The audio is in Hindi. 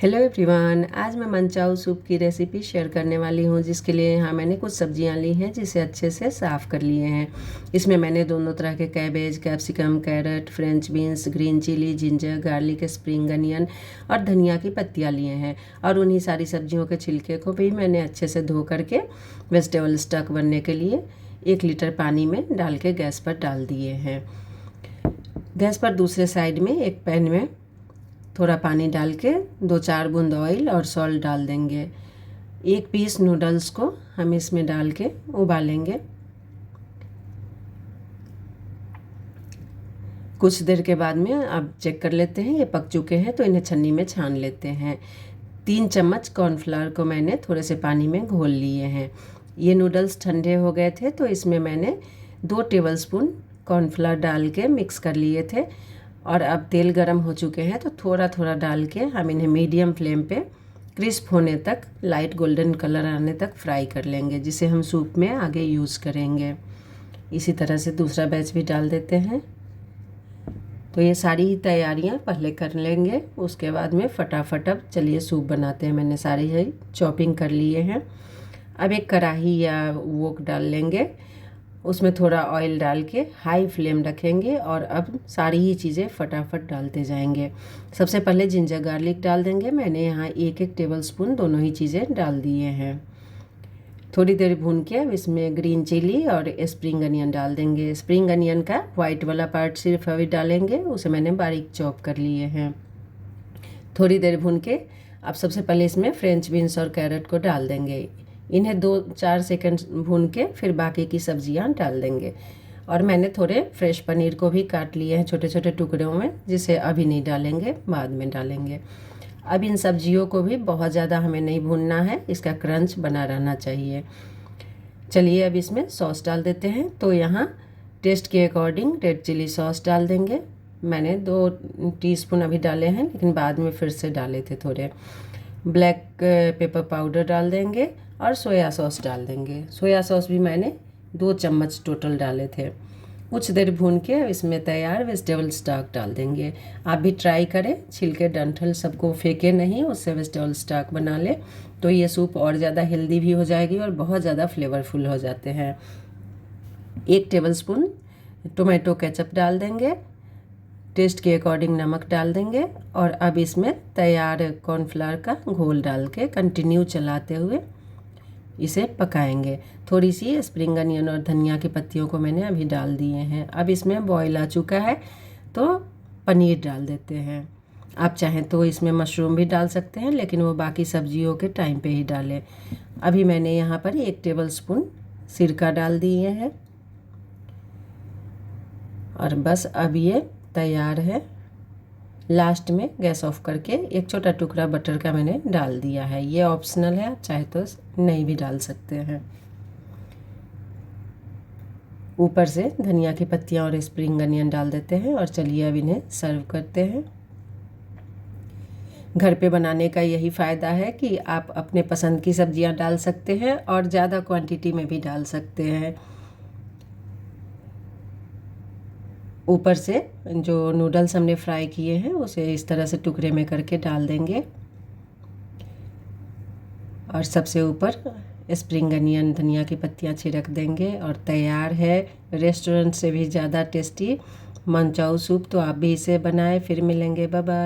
हेलो एवरीवन, आज मैं मनचाऊ सूप की रेसिपी शेयर करने वाली हूँ, जिसके लिए यहाँ मैंने कुछ सब्जियाँ ली हैं जिसे अच्छे से साफ़ कर लिए हैं। इसमें मैंने दोनों तरह के cabbage, capsicum, carrot, French beans, green chilli, ginger, garlic, spring onion और धनिया की पत्तियाँ लिए हैं। और उन्हीं सारी सब्जियों के छिलके को भी मैंने अच्छे से धो करके वेजिटेबल स्टॉक बनने के लिए 1 लीटर पानी में डाल के गैस पर डाल दिए हैं। गैस पर दूसरे साइड में एक पैन में थोड़ा पानी डाल के 2-4 बूंद ऑयल और सॉल्ट डाल देंगे। 1 पीस नूडल्स को हम इसमें डाल के उबालेंगे। कुछ देर के बाद में अब चेक कर लेते हैं, ये पक चुके हैं तो इन्हें छन्नी में छान लेते हैं। 3 चम्मच कॉर्नफ्लावर को मैंने थोड़े से पानी में घोल लिए हैं। ये नूडल्स ठंडे हो गए थे तो इसमें मैंने 2 टेबलस्पून कॉर्नफ्लावर डाल के मिक्स कर लिए थे। और अब तेल गरम हो चुके हैं तो थोड़ा थोड़ा डाल के हम इन्हें मीडियम फ्लेम पे क्रिस्प होने तक, लाइट गोल्डन कलर आने तक फ्राई कर लेंगे, जिसे हम सूप में आगे यूज़ करेंगे। इसी तरह से दूसरा बैच भी डाल देते हैं। तो ये सारी ही तैयारियां पहले कर लेंगे, उसके बाद में फटाफट अब चलिए सूप बनाते हैं। मैंने सारी ही चॉपिंग कर लिए हैं। अब एक कढ़ाई या वोक डाल लेंगे, उसमें थोड़ा ऑयल डाल के हाई फ्लेम रखेंगे और अब सारी ही चीज़ें फटाफट डालते जाएंगे। सबसे पहले जिंजर गार्लिक डाल देंगे। मैंने यहाँ 1-1 टेबलस्पून दोनों ही चीज़ें डाल दिए हैं। थोड़ी देर भून के अब इसमें ग्रीन चिली और स्प्रिंग अनियन डाल देंगे। स्प्रिंग अनियन का वाइट वाला पार्ट सिर्फ अभी डालेंगे, उसे मैंने बारीक चॉप कर लिए हैं। थोड़ी देर भून के अब सबसे पहले इसमें फ्रेंच बीन्स और कैरेट को डाल देंगे। इन्हें 2-4 सेकंड भून के फिर बाकी की सब्जियां डाल देंगे। और मैंने थोड़े फ्रेश पनीर को भी काट लिए हैं छोटे छोटे टुकड़ों में, जिसे अभी नहीं डालेंगे, बाद में डालेंगे। अब इन सब्जियों को भी बहुत ज़्यादा हमें नहीं भूनना है, इसका क्रंच बना रहना चाहिए। चलिए अब इसमें सॉस डाल देते हैं। तो यहाँ टेस्ट के अकॉर्डिंग रेड चिली सॉस डाल देंगे। मैंने 2 टीस्पून अभी डाले हैं, लेकिन बाद में फिर से डाले थे थोड़े। ब्लैक पेपर पाउडर डाल देंगे और सोया सॉस डाल देंगे। सोया सॉस भी मैंने 2 चम्मच टोटल डाले थे। कुछ देर भून के इसमें तैयार वेजिटेबल स्टॉक डाल देंगे। आप भी ट्राई करें, छिलके डंठल सबको फेंके नहीं, उससे वेजिटेबल स्टॉक बना ले तो ये सूप और ज़्यादा हेल्दी भी हो जाएगी और बहुत ज़्यादा फ्लेवरफुल हो जाते हैं। 1 टेबलस्पून टोमेटो केचप डाल देंगे। टेस्ट के अकॉर्डिंग नमक डाल देंगे और अब इसमें तैयार कॉर्नफ्लावर का घोल डाल के कंटिन्यू चलाते हुए इसे पकाएंगे। थोड़ी सी स्प्रिंग अनियन और धनिया की पत्तियों को मैंने अभी डाल दिए हैं। अब इसमें बॉईल आ चुका है तो पनीर डाल देते हैं। आप चाहें तो इसमें मशरूम भी डाल सकते हैं, लेकिन वो बाकी सब्जियों के टाइम पे ही डालें। अभी मैंने यहाँ पर 1 टेबलस्पून सिरका डाल दिए हैं और बस अब ये तैयार है। लास्ट में गैस ऑफ करके एक छोटा टुकड़ा बटर का मैंने डाल दिया है। ये ऑप्शनल है, आप चाहे तो नहीं भी डाल सकते हैं। ऊपर से धनिया की पत्तियां और स्प्रिंग अनियन डाल देते हैं और चलिए अब इन्हें सर्व करते हैं। घर पे बनाने का यही फ़ायदा है कि आप अपने पसंद की सब्जियां डाल सकते हैं और ज़्यादा क्वांटिटी में भी डाल सकते हैं। ऊपर से जो नूडल्स हमने फ्राई किए हैं उसे इस तरह से टुकड़े में करके डाल देंगे और सबसे ऊपर स्प्रिंग अनियन, धनिया की पत्तियां छिड़क देंगे और तैयार है रेस्टोरेंट से भी ज़्यादा टेस्टी मनचाऊ सूप। तो आप भी इसे बनाएं। फिर मिलेंगे, बाय बाय।